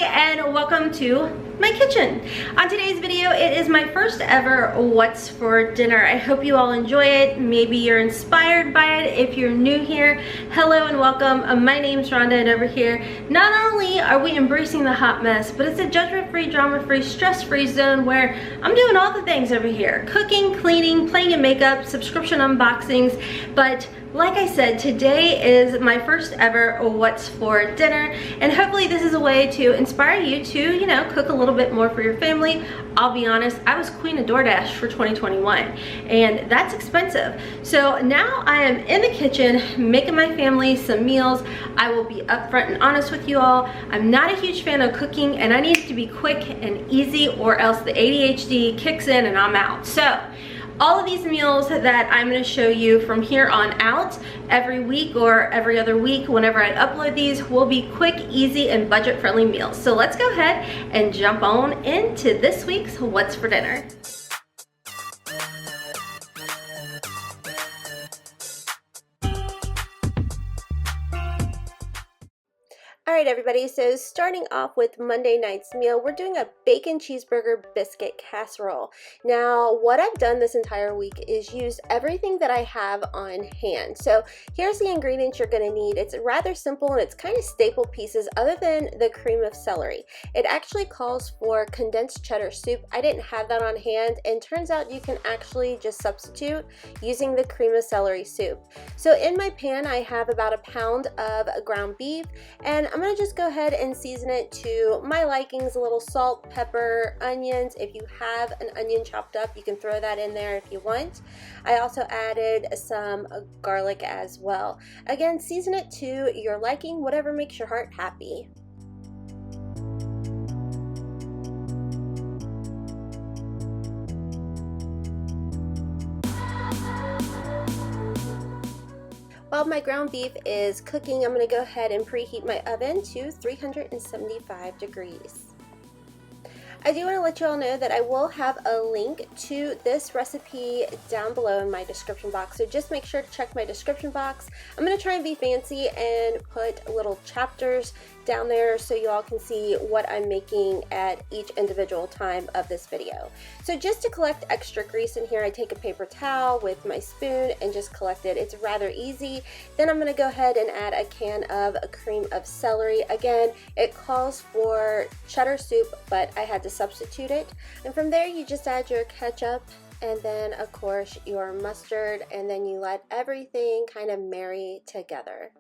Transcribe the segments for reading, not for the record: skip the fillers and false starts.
and welcome to my kitchen. On today's video, it is my first ever What's for Dinner. I hope you all enjoy it. Maybe you're inspired by it. If you're new here, hello and welcome. My name's Rhonda, and over here, not only are we embracing the hot mess, but it's a judgment-free, drama-free, stress-free zone where I'm doing all the things over here. Cooking, cleaning, playing in makeup, subscription unboxings, but like I said, today is my first ever What's for Dinner, and hopefully this is a way to inspire you to, you know, cook a little bit more for your family. I'll be honest, I was queen of DoorDash for 2021, and that's expensive. So now I am in the kitchen making my family some meals. I will be upfront and honest with you all. I'm not a huge fan of cooking, and I need it to be quick and easy, or else the ADHD kicks in and I'm out. So all of these meals that I'm going to show you from here on out every week or every other week whenever I upload these will be quick, easy, and budget-friendly meals. So let's go ahead and jump on into this week's What's for Dinner. Alright everybody, so starting off with Monday night's meal, we're doing a bacon cheeseburger biscuit casserole. Now what I've done this entire week is use everything that I have on hand. So here's the ingredients you're going to need. It's rather simple and it's kind of staple pieces other than the cream of celery. It actually calls for condensed cheddar soup. I didn't have that on hand, and turns out you can actually just substitute using the cream of celery soup. So in my pan I have about a pound of ground beef, and I'm going to just go ahead and season it to my likings. A little salt, pepper, onions. If you have an onion chopped up, you can throw that in there if you want. I also added some garlic as well. Again, season it to your liking, whatever makes your heart happy. While my ground beef is cooking, I'm going to go ahead and preheat my oven to 375 degrees. I do want to let you all know that I will have a link to this recipe down below in my description box, so just make sure to check my description box. I'm going to try and be fancy and put little chapters down there so you all can see what I'm making at each individual time of this video. So just to collect extra grease in here, I take a paper towel with my spoon and just collect it. It's rather easy. Then I'm going to go ahead and add a can of cream of celery. Again, it calls for cheddar soup, but I had to substitute it. And from there you just add your ketchup and then of course your mustard, and then you let everything kind of marry together.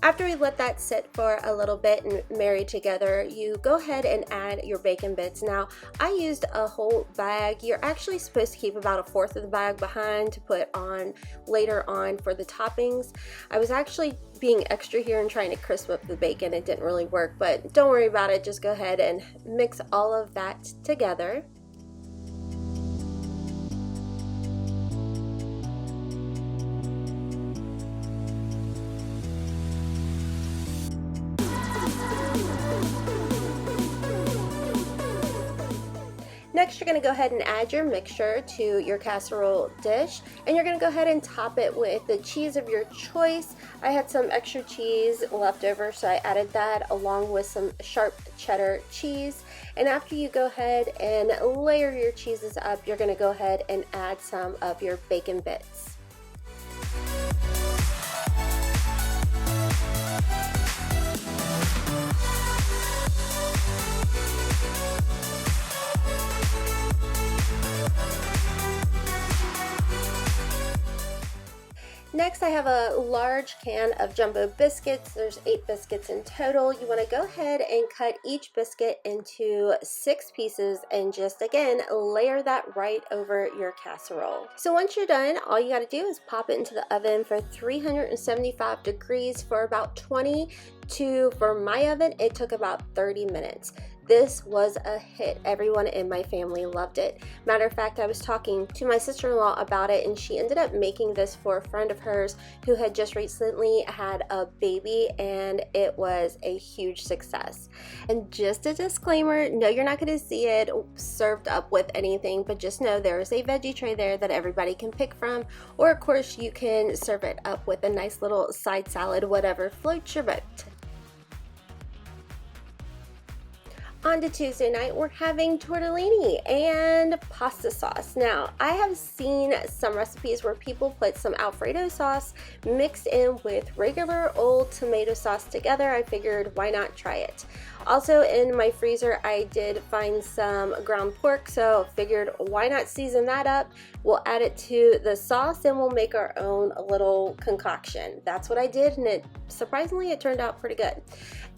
After we let that sit for a little bit and marry together, you go ahead and add your bacon bits. Now, I used a whole bag. You're actually supposed to keep about 1/4 of the bag behind to put on later on for the toppings. I was actually being extra here and trying to crisp up the bacon. It didn't really work, but don't worry about it. Just go ahead and mix all of that together. Next, you're going to go ahead and add your mixture to your casserole dish, and you're going to go ahead and top it with the cheese of your choice. I had some extra cheese left over, so I added that along with some sharp cheddar cheese. And after you go ahead and layer your cheeses up, you're going to go ahead and add some of your bacon bits. Next, I have a large can of jumbo biscuits. There's 8 biscuits in total. You want to go ahead and cut each biscuit into 6 pieces and just, again, layer that right over your casserole. So once you're done, all you got to do is pop it into the oven for 375 degrees for about 20 to, for my oven, it took about 30 minutes. This was a hit. Everyone in my family loved it. Matter of fact, I was talking to my sister-in-law about it, and she ended up making this for a friend of hers who had just recently had a baby, and it was a huge success. And just a disclaimer, no, you're not going to see it served up with anything, but just know there is a veggie tray there that everybody can pick from, or of course you can serve it up with a nice little side salad, whatever floats your boat. On to Tuesday night, we're having tortellini and pasta sauce. Now, I have seen some recipes where people put some Alfredo sauce mixed in with regular old tomato sauce together. I figured, why not try it? Also, in my freezer, I did find some ground pork, so figured, why not season that up? We'll add it to the sauce and we'll make our own little concoction. That's what I did, and surprisingly, it turned out pretty good.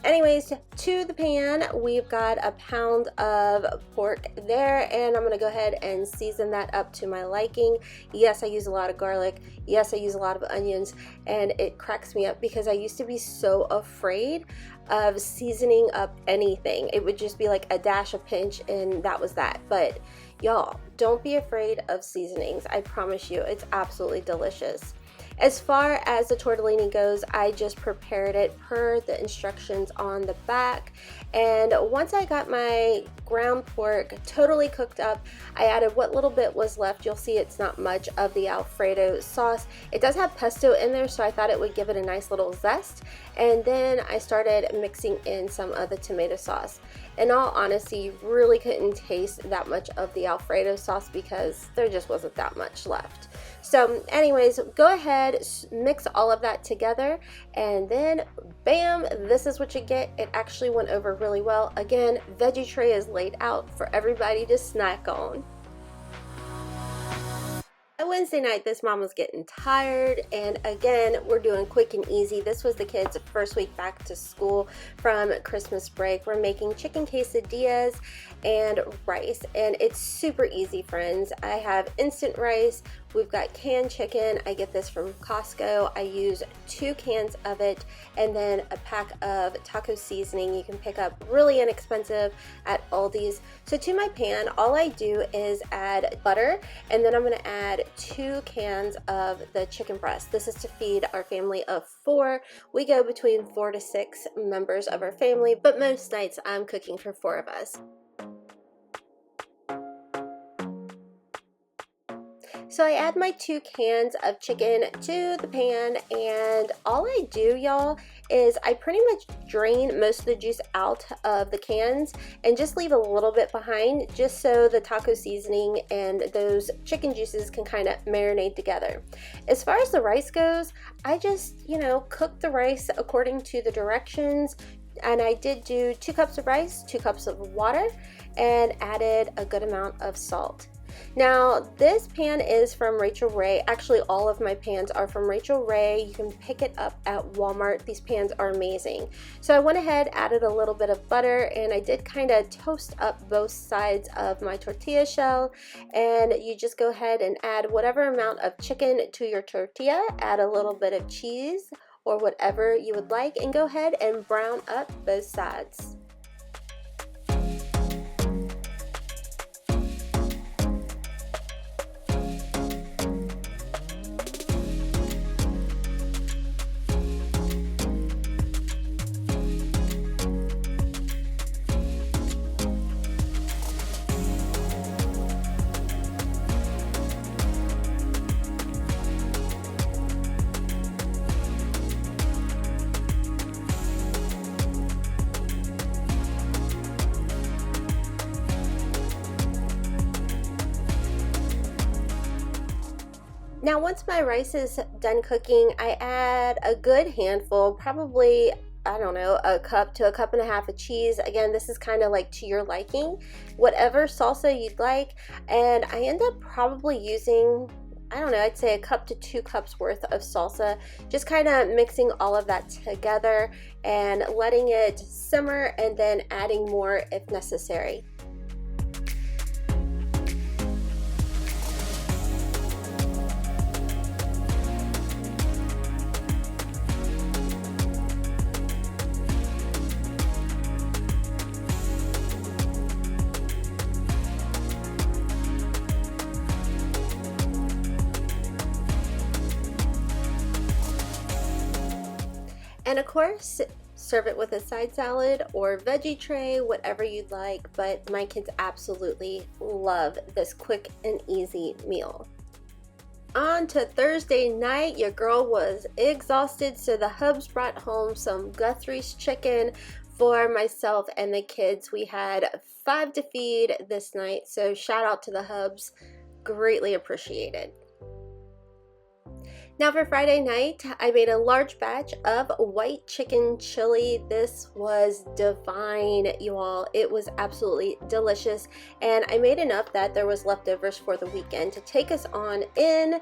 Anyways, to the pan, we've got a pound of pork there, and I'm gonna go ahead and season that up to my liking. Yes, I use a lot of garlic. Yes, I use a lot of onions, and it cracks me up because I used to be so afraid of seasoning up anything. It would just be like a dash, a pinch, and that was that. But y'all, don't be afraid of seasonings. I promise you, it's absolutely delicious. As far as the tortellini goes, I just prepared it per the instructions on the back. And once I got my ground pork totally cooked up, I added what little bit was left. You'll see it's not much of the Alfredo sauce. It does have pesto in there, so I thought it would give it a nice little zest. And then I started mixing in some of the tomato sauce. In all honesty, you really couldn't taste that much of the Alfredo sauce because there just wasn't that much left. So anyways, go ahead, mix all of that together, and then bam, this is what you get. It actually went over really well. Again, veggie tray is laid out for everybody to snack on. Wednesday night, this mom was getting tired, and again, we're doing quick and easy. This was the kids' first week back to school from Christmas break. We're making chicken quesadillas and rice, and it's super easy, friends. I have instant rice. We've got canned chicken. I get this from Costco. I use 2 cans of it, and then a pack of taco seasoning you can pick up really inexpensive at Aldi's. So to my pan, all I do is add butter, and then I'm going to add 2 cans of the chicken breast. This is to feed our family of 4. We go between 4 to 6 members of our family, but most nights I'm cooking for 4 of us. So I add my 2 cans of chicken to the pan, and all I do, y'all, is I pretty much drain most of the juice out of the cans and just leave a little bit behind, just so the taco seasoning and those chicken juices can kind of marinate together. As far as the rice goes, I just, cook the rice according to the directions. And I did do 2 cups of rice, 2 cups of water, and added a good amount of salt. Now, this pan is from Rachel Ray. Actually, all of my pans are from Rachel Ray. You can pick it up at Walmart. These pans are amazing. So I went ahead, added a little bit of butter, and I did kind of toast up both sides of my tortilla shell. And you just go ahead and add whatever amount of chicken to your tortilla, add a little bit of cheese or whatever you would like, and go ahead and brown up both sides. Now, once my rice is done cooking, I add a good handful, probably, I don't know, a cup to a cup and a half of cheese. Again, this is kind of like to your liking, whatever salsa you'd like. And I end up probably using, I don't know, I'd say a cup to 2 cups worth of salsa, just kind of mixing all of that together and letting it simmer, and then adding more if necessary. And of course, serve it with a side salad or veggie tray, whatever you'd like, but my kids absolutely love this quick and easy meal. On to Thursday night, your girl was exhausted, so the hubs brought home some Guthrie's chicken for myself and the kids. We had 5 to feed this night, so shout out to the hubs, greatly appreciated. Now for Friday night, I made a large batch of white chicken chili. This was divine, you all. It was absolutely delicious, and I made enough that there was leftovers for the weekend to take us on in,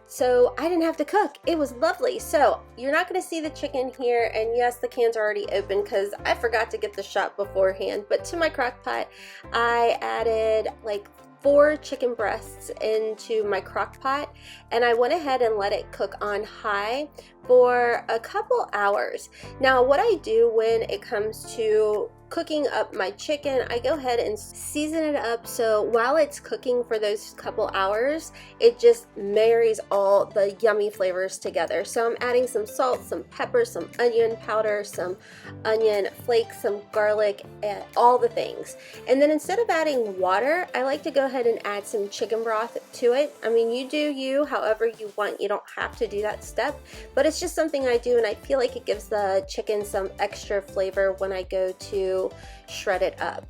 so I didn't have to cook. It was lovely. So you're not going to see the chicken here, and yes, the cans are already open because I forgot to get the shot beforehand, but to my crock pot, I added like 4 chicken breasts into my crock pot, and I went ahead and let it cook on high for a couple hours. Now what I do when it comes to cooking up my chicken, I go ahead and season it up so while it's cooking for those couple hours, it just marries all the yummy flavors together. So I'm adding some salt, some pepper, some onion powder, some onion flakes, some garlic, and all the things. And then instead of adding water, I like to go ahead and add some chicken broth to it. I mean, you do you however you want. You don't have to do that step, but it's just something I do, and I feel like it gives the chicken some extra flavor when I go to shred it up.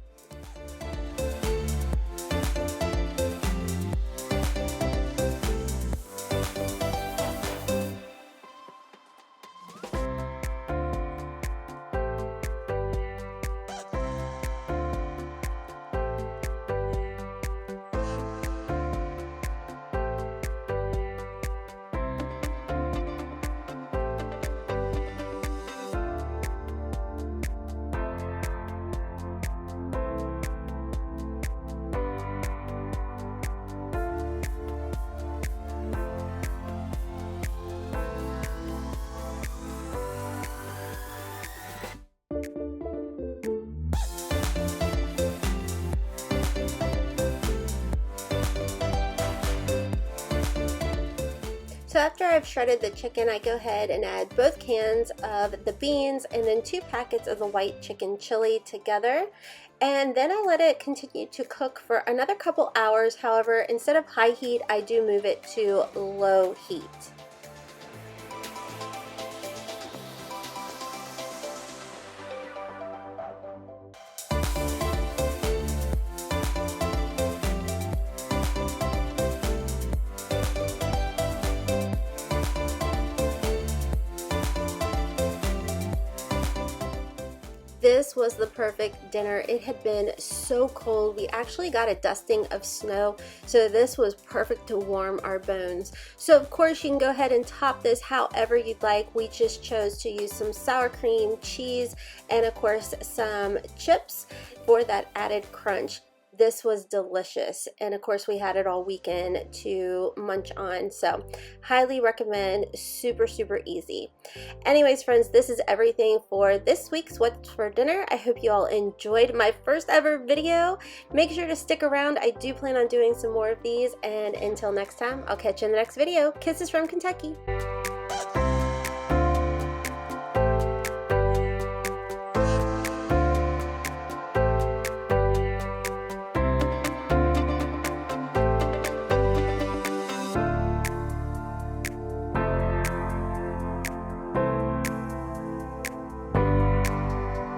So after I've shredded the chicken, I go ahead and add both cans of the beans and then 2 packets of the white chicken chili together. And then I let it continue to cook for another couple hours. However, instead of high heat, I do move it to low heat. This was the perfect dinner. It had been so cold. We actually got a dusting of snow, so this was perfect to warm our bones. So of course you can go ahead and top this however you'd like. We just chose to use some sour cream, cheese, and of course some chips for that added crunch. This was delicious, and of course we had it all weekend to munch on, so highly recommend. Super easy. Anyways friends, this is everything for this week's What's for Dinner. I hope you all enjoyed my first ever video. Make sure to stick around. I do plan on doing some more of these, and until next time, I'll catch you in the next video. Kisses from Kentucky.